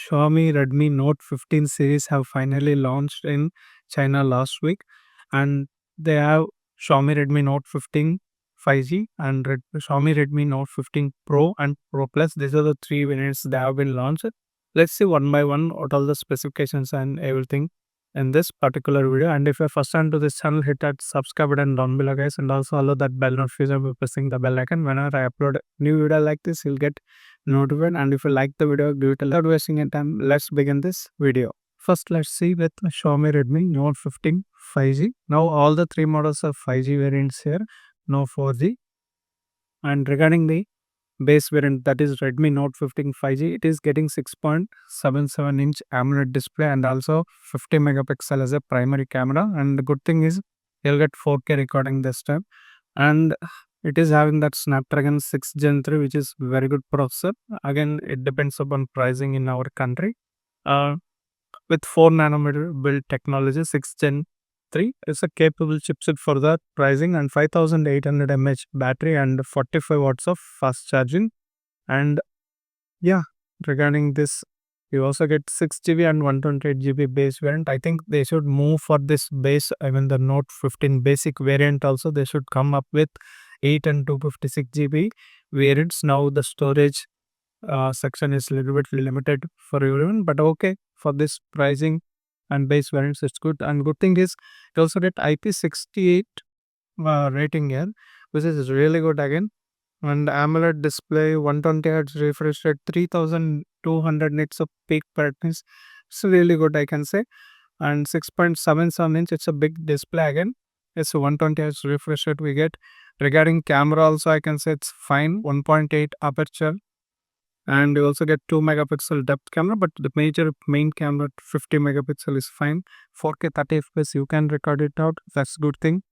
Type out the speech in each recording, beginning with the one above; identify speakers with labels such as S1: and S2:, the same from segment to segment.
S1: Xiaomi Redmi Note 15 series have finally launched in China last week, and they have Xiaomi Redmi Note 15 5G and Xiaomi Redmi Note 15 Pro and Pro Plus. These are the three variants that have been launched. Let's see one by one what all the specifications and everything in this particular video. And if you're first time to this channel, hit that subscribe button down below, guys, and also allow that bell notification by pressing the bell icon. Whenever I upload new video like this, you'll get notified. And if you like the video, give it a like. Without wasting any time, let's begin this video. First, let's see with Xiaomi Redmi Note 15 5G. Now all the three models are 5G variants here, no 4G. And regarding the base variant, that is Redmi Note 15 5G, it is getting 6.77-inch AMOLED display and also 50 megapixel as a primary camera. And the good thing is you'll get 4K recording this time. And it is having that Snapdragon 6 Gen 3, which is very good processor. Again, it depends upon pricing in our country. With 4 nanometer build technology, 6 Gen 3 is a capable chipset for that pricing, and 5800 mAh battery and 45 watts of fast charging. And yeah, regarding this, you also get 6 GB and 128 GB base variant. I think they should move for this base. I mean, the Note 15 basic variant also, they should come up with 8 and 256 GB variants. Now the storage section is a little bit limited for everyone, but okay, for this pricing and base variants, it's good. And good thing is it also get IP68 rating here, which is really good again. And AMOLED display, 120 Hz refresh rate, 3200 nits of peak brightness. It's really good, I can say. And 6.77 inch, it's a big display again. It's a 120 Hz refresh rate we get. Regarding camera also, I can say it's fine. 1.8 aperture, and you also get 2 megapixel depth camera, but the main camera 50 megapixel is fine. 4K 30 fps you can record it out, that's good thing.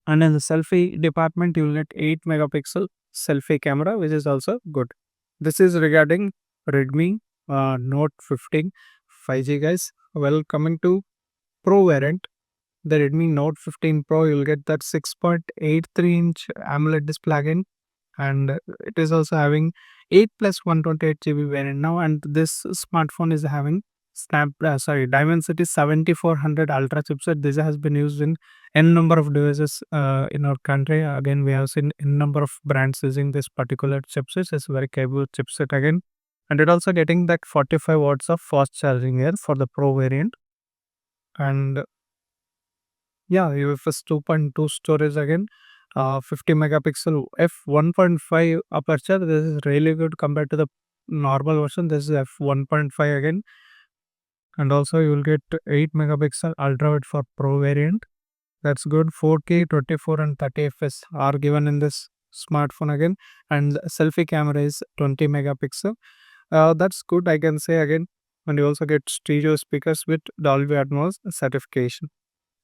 S1: And in the selfie department, you will get 8 megapixel selfie camera, which is also good. This is regarding Redmi Note 15 5G, guys. Well, coming to Pro variant, the Redmi Note 15 Pro, you'll get that 6.83-inch AMOLED display again, and it is also having 8 plus 128 GB variant now. And this smartphone is having Dimensity 7400 Ultra chipset. This has been used in n number of devices in our country. Again, we have seen n number of brands using this particular chipset. It's a very capable chipset again, and it also getting that 45 watts of fast charging here for the Pro variant. And yeah, UFS 2.2 storage again. 50 megapixel f1.5 aperture. This is really good compared to the normal version. This is f1.5 again, and also you will get 8 megapixel ultra wide for Pro variant. That's good. 4K 24 and 30 fps are given in this smartphone again, and selfie camera is 20 megapixel. That's good, I can say again. And you also get stereo speakers with Dolby Atmos certification.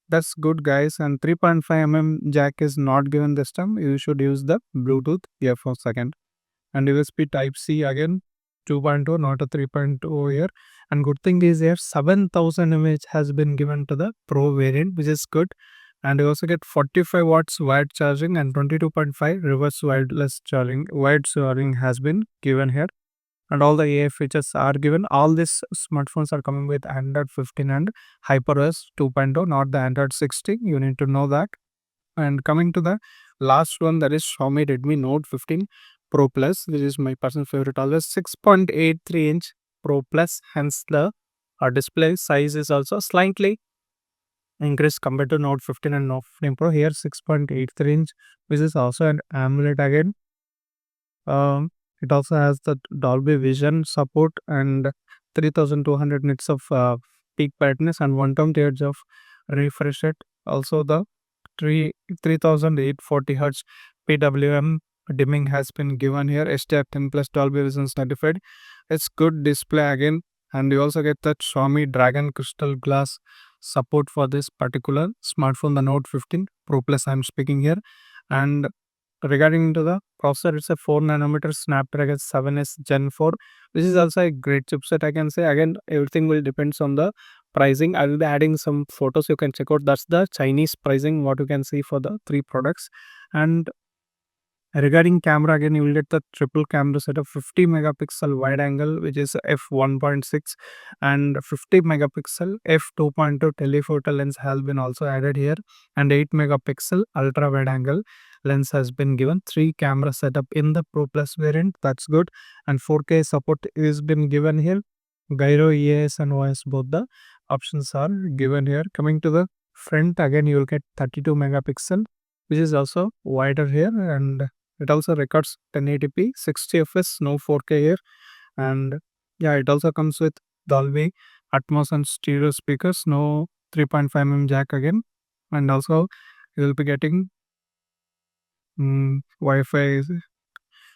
S1: That's good, guys. And 3.5 jack is not given this time. You should use the Bluetooth earphones again. And USB Type C again, 2.0, not a 3.0 here. And good thing is here 7000 mAh has been given to the Pro variant, which is good. And you also get 45 watts wired charging and 22.5 reverse wireless charging. Wired charging has been given here, and all the AI features are given. All these smartphones are coming with Android 15 and HyperOS 2.0, not the Android 16. You need to know that. And coming to the last one, that is Xiaomi Redmi Note 15 Pro Plus. This is my personal favorite always. 6.83-inch Pro Plus, hence the display size is also slightly increased compared to Note 15 and Note 15 Pro. Here 6.83-inch, which is also an AMOLED again. It also has the Dolby Vision support and 3200 nits of peak brightness and 120 Hz of refresh rate. Also the 3840 Hz PWM dimming has been given here. HDR10 plus Dolby Vision certified. It's good display again, and you also get that Xiaomi Dragon Crystal Glass support for this particular smartphone, the Note 15 Pro Plus I'm speaking here. And regarding to the processor, it's a 4 nanometer Snapdragon 7S Gen 4. This is also a great chipset, I can say. Again, everything will depends on the pricing. I will be adding some photos, you can check out. That's the Chinese pricing, what you can see for the three products. And Regarding camera, again, you will get the triple camera setup, 50 megapixel wide angle, which is f1.6, and 50 megapixel f2.2 telephoto lens has been also added here, and 8 megapixel ultra wide angle lens has been given. 3 camera setup in the Pro Plus variant. That's good. And 4K support is been given here. Gyro, EAS, and OS, both the options are given here. Coming to the front, again, you will get 32 megapixel, which is also wider here, and it also records 1080p, 60 fps, no 4K here. And yeah, it also comes with Dolby Atmos and stereo speakers, no 3.5 mm jack again. And also you will be getting Wi-Fi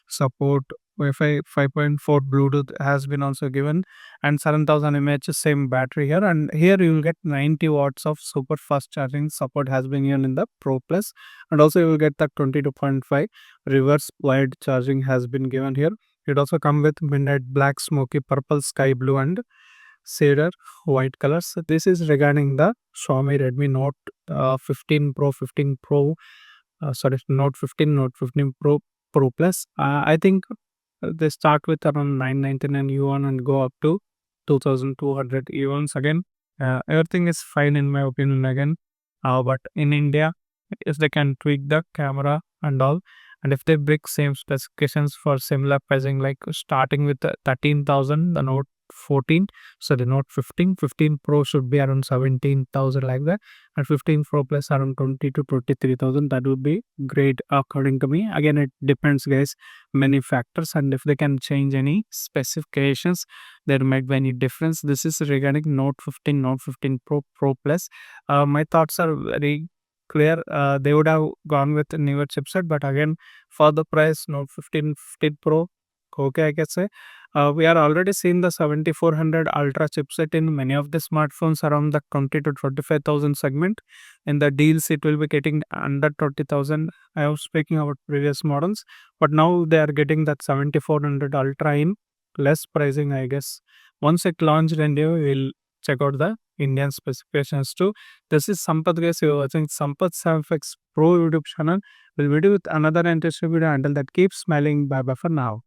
S1: support. Wi-Fi 5.4 Bluetooth has been also given, and 7000 mAh same battery here. And here you will get 90 watts of super fast charging support has been given in the Pro Plus, and also you will get the 22.5 reverse wired charging has been given here. It also come with midnight black, smoky purple, sky blue, and cedar white colors. So this is regarding the Xiaomi Redmi Note 15 Pro, 15 Pro, sorry, Note 15, Note 15 Pro, Pro Plus. I think they start with around 999 yuan and go up to 2200 yuan. Again, everything is fine in my opinion again. But in India, if they can tweak the camera and all, and if they bring same specifications for similar pricing, like starting with 13,000, the Note 14, so the Note 15, 15 Pro should be around 17,000 like that, and 15 Pro Plus around 20 to 23,000. That would be great according to me. Again, it depends, guys, many factors, and if they can change any specifications, there might be any difference. This is regarding Note 15, Note 15 Pro, Pro Plus. My thoughts are very clear. They would have gone with a newer chipset, but again, for the price, Note 15, 15 Pro, okay, I can say. We are already seeing the 7400 Ultra chipset in many of the smartphones around the 20 to 25,000 segment. In the deals, it will be getting under 20,000. I was speaking about previous models, but now they are getting that 7400 Ultra in less pricing, I guess. Once it launched in India, we'll check out the Indian specifications too. This is Sampath, guys. You're watching Sampath FX Pro YouTube channel. We'll meet you with another interesting video. Until that, keep smiling. Bye bye for now.